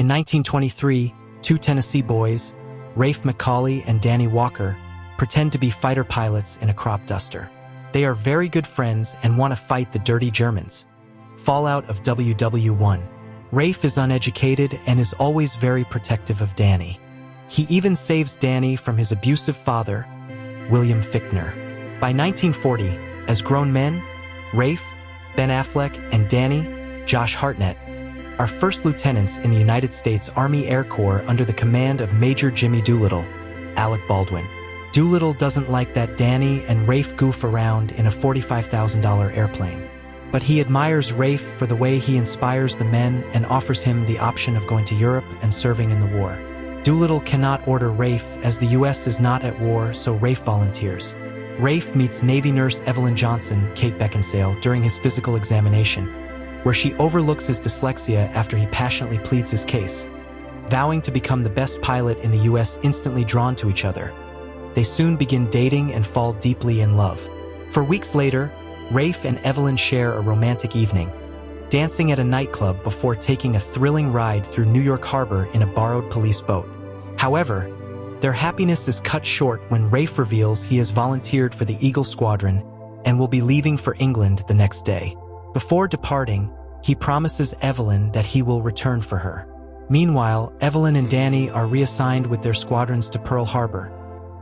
In 1923, two Tennessee boys, Rafe McCauley and Danny Walker, pretend to be fighter pilots in a crop duster. They are very good friends and want to fight the dirty Germans. Fallout of WWII. Rafe is uneducated and is always very protective of Danny. He even saves Danny from his abusive father, William Fichtner. By 1940, as grown men, Rafe, Ben Affleck, and Danny, Josh Hartnett, are first lieutenants in the United States Army Air Corps under the command of Major Jimmy Doolittle, Alec Baldwin. Doolittle doesn't like that Danny and Rafe goof around in a $45,000 airplane. But he admires Rafe for the way he inspires the men and offers him the option of going to Europe and serving in the war. Doolittle cannot order Rafe as the U.S. is not at war, so Rafe volunteers. Rafe meets Navy nurse Evelyn Johnson, Kate Beckinsale, during his physical examination, where she overlooks his dyslexia after he passionately pleads his case. Vowing to become the best pilot in the U.S., instantly drawn to each other, they soon begin dating and fall deeply in love. For weeks later, Rafe and Evelyn share a romantic evening, dancing at a nightclub before taking a thrilling ride through New York Harbor in a borrowed police boat. However, their happiness is cut short when Rafe reveals he has volunteered for the Eagle Squadron and will be leaving for England the next day. Before departing, he promises Evelyn that he will return for her. Meanwhile, Evelyn and Danny are reassigned with their squadrons to Pearl Harbor,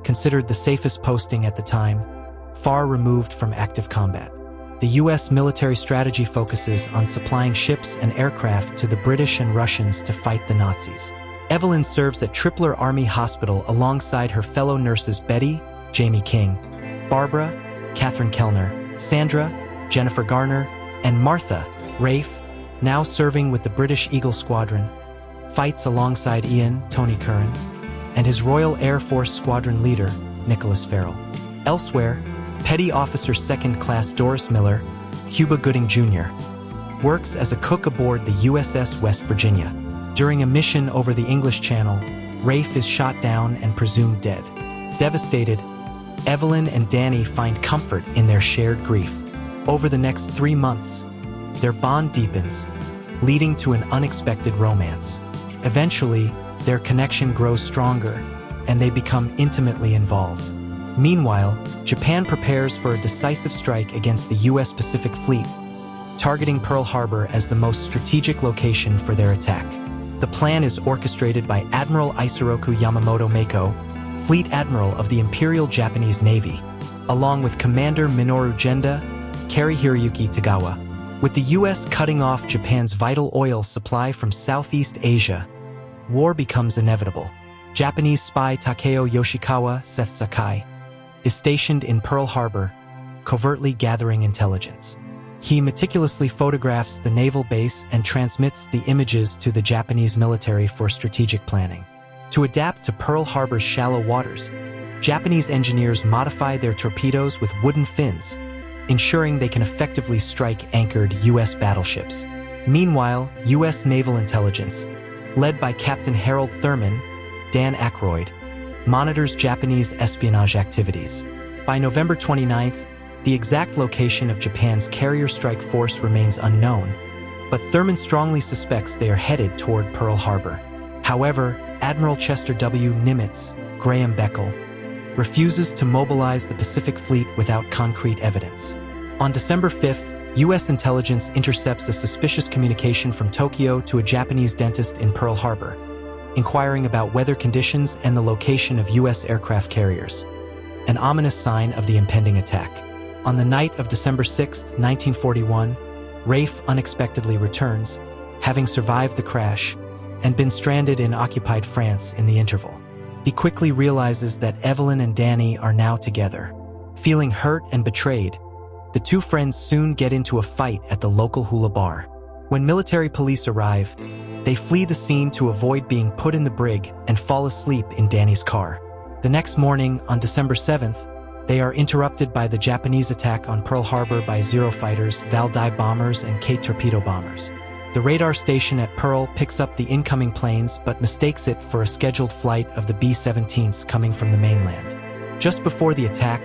considered the safest posting at the time, far removed from active combat. The U.S. military strategy focuses on supplying ships and aircraft to the British and Russians to fight the Nazis. Evelyn serves at Tripler Army Hospital alongside her fellow nurses Betty, Jamie King, Barbara, Catherine Kellner, Sandra, Jennifer Garner, and Martha. Rafe, now serving with the British Eagle Squadron, fights alongside Ian, Tony Curran, and his Royal Air Force Squadron leader, Nicholas Farrell. Elsewhere, Petty Officer Second Class Doris Miller, Cuba Gooding Jr., works as a cook aboard the USS West Virginia. During a mission over the English Channel, Rafe is shot down and presumed dead. Devastated, Evelyn and Danny find comfort in their shared grief. Over the next 3 months, their bond deepens, leading to an unexpected romance. Eventually, their connection grows stronger, and they become intimately involved. Meanwhile, Japan prepares for a decisive strike against the U.S. Pacific Fleet, targeting Pearl Harbor as the most strategic location for their attack. The plan is orchestrated by Admiral Isoroku Yamamoto Mako, Fleet Admiral of the Imperial Japanese Navy, along with Commander Minoru Genda, Kari Hiroyuki Tagawa. With the U.S. cutting off Japan's vital oil supply from Southeast Asia, war becomes inevitable. Japanese spy Takeo Yoshikawa Seth Sakai is stationed in Pearl Harbor, covertly gathering intelligence. He meticulously photographs the naval base and transmits the images to the Japanese military for strategic planning. To adapt to Pearl Harbor's shallow waters, Japanese engineers modify their torpedoes with wooden fins, ensuring they can effectively strike anchored U.S. battleships. Meanwhile, U.S. naval intelligence, led by Captain Harold Thurman, Dan Aykroyd, monitors Japanese espionage activities. By November 29th, the exact location of Japan's carrier strike force remains unknown, but Thurman strongly suspects they are headed toward Pearl Harbor. However, Admiral Chester W. Nimitz, Graham Beckel, refuses to mobilize the Pacific Fleet without concrete evidence. On December 5th, U.S. intelligence intercepts a suspicious communication from Tokyo to a Japanese dentist in Pearl Harbor, inquiring about weather conditions and the location of U.S. aircraft carriers, an ominous sign of the impending attack. On the night of December 6, 1941, Rafe unexpectedly returns, having survived the crash and been stranded in occupied France in the interval. He quickly realizes that Evelyn and Danny are now together. Feeling hurt and betrayed, the two friends soon get into a fight at the local hula bar. When military police arrive, they flee the scene to avoid being put in the brig and fall asleep in Danny's car. The next morning, on December 7th, they are interrupted by the Japanese attack on Pearl Harbor by Zero fighters, Val dive bombers, and Kate torpedo bombers. The radar station at Pearl picks up the incoming planes but mistakes it for a scheduled flight of the B-17s coming from the mainland. Just before the attack,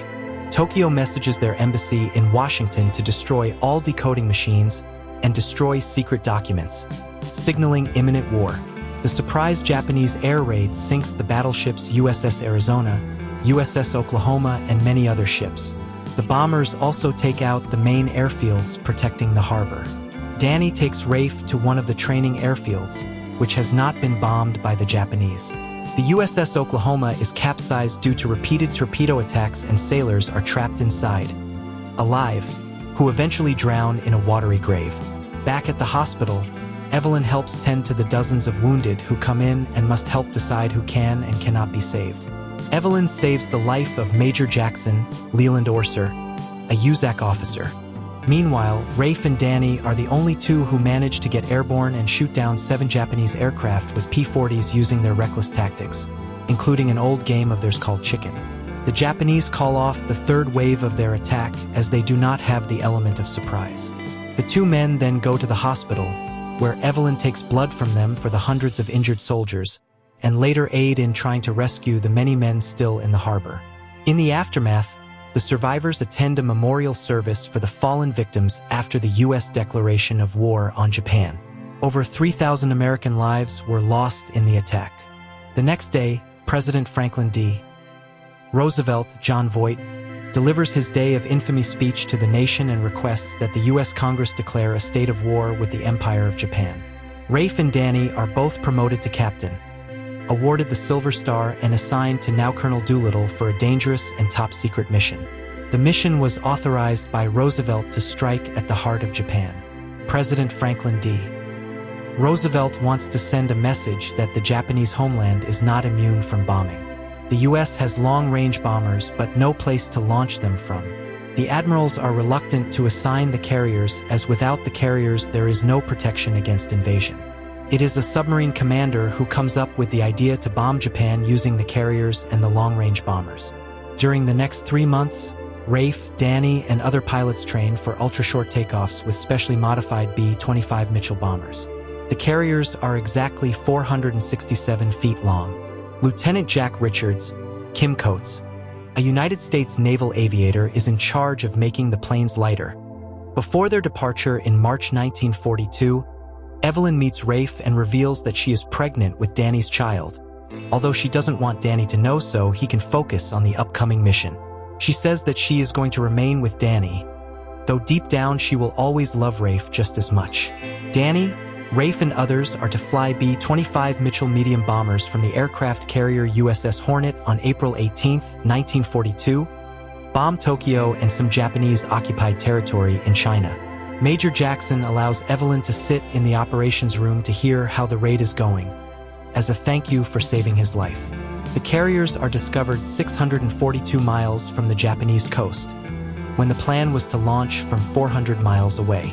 Tokyo messages their embassy in Washington to destroy all decoding machines and destroy secret documents, signaling imminent war. The surprise Japanese air raid sinks the battleships USS Arizona, USS Oklahoma, and many other ships. The bombers also take out the main airfields protecting the harbor. Danny takes Rafe to one of the training airfields, which has not been bombed by the Japanese. The USS Oklahoma is capsized due to repeated torpedo attacks and sailors are trapped inside, alive, who eventually drown in a watery grave. Back at the hospital, Evelyn helps tend to the dozens of wounded who come in and must help decide who can and cannot be saved. Evelyn saves the life of Major Jackson, Leland Orser, a USAC officer. Meanwhile, Rafe and Danny are the only two who manage to get airborne and shoot down 7 Japanese aircraft with P-40s using their reckless tactics, including an old game of theirs called Chicken. The Japanese call off the third wave of their attack as they do not have the element of surprise. The two men then go to the hospital, where Evelyn takes blood from them for the hundreds of injured soldiers, and later aid in trying to rescue the many men still in the harbor. In the aftermath, the survivors attend a memorial service for the fallen victims after the U.S. declaration of war on Japan. Over 3,000 American lives were lost in the attack. The next day, President Franklin D. Roosevelt, John Voight, delivers his Day of Infamy speech to the nation and requests that the U.S. Congress declare a state of war with the Empire of Japan. Rafe and Danny are both promoted to captain, awarded the Silver Star, and assigned to now Colonel Doolittle for a dangerous and top-secret mission. The mission was authorized by Roosevelt to strike at the heart of Japan. President Franklin D. Roosevelt wants to send a message that the Japanese homeland is not immune from bombing. The U.S. has long-range bombers, but no place to launch them from. The admirals are reluctant to assign the carriers, as without the carriers there is no protection against invasion. It is a submarine commander who comes up with the idea to bomb Japan using the carriers and the long-range bombers. During the next 3 months, Rafe, Danny, and other pilots train for ultra-short takeoffs with specially modified B-25 Mitchell bombers. The carriers are exactly 467 feet long. Lieutenant Jack Richards, Kim Coates, a United States naval aviator, is in charge of making the planes lighter. Before their departure in March 1942, Evelyn meets Rafe and reveals that she is pregnant with Danny's child. Although she doesn't want Danny to know so, he can focus on the upcoming mission. She says that she is going to remain with Danny, though deep down she will always love Rafe just as much. Danny, Rafe, and others are to fly B-25 Mitchell medium bombers from the aircraft carrier USS Hornet on April 18, 1942, bomb Tokyo and some Japanese-occupied territory in China. Major Jackson allows Evelyn to sit in the operations room to hear how the raid is going, as a thank you for saving his life. The carriers are discovered 642 miles from the Japanese coast, when the plan was to launch from 400 miles away.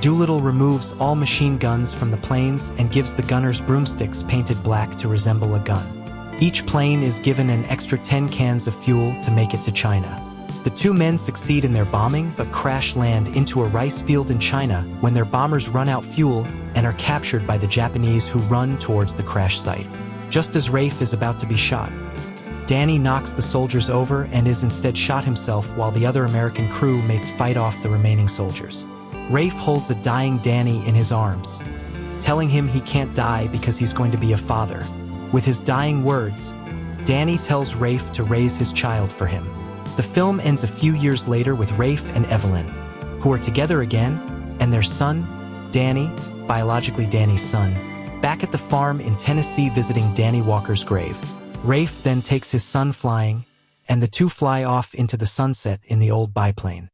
Doolittle removes all machine guns from the planes and gives the gunners broomsticks painted black to resemble a gun. Each plane is given an extra 10 cans of fuel to make it to China. The two men succeed in their bombing but crash land into a rice field in China when their bombers run out fuel and are captured by the Japanese, who run towards the crash site. Just as Rafe is about to be shot, Danny knocks the soldiers over and is instead shot himself, while the other American crewmates fight off the remaining soldiers. Rafe holds a dying Danny in his arms, telling him he can't die because he's going to be a father. With his dying words, Danny tells Rafe to raise his child for him. The film ends a few years later with Rafe and Evelyn, who are together again, and their son, Danny, biologically Danny's son, back at the farm in Tennessee visiting Danny Walker's grave. Rafe then takes his son flying, and the two fly off into the sunset in the old biplane.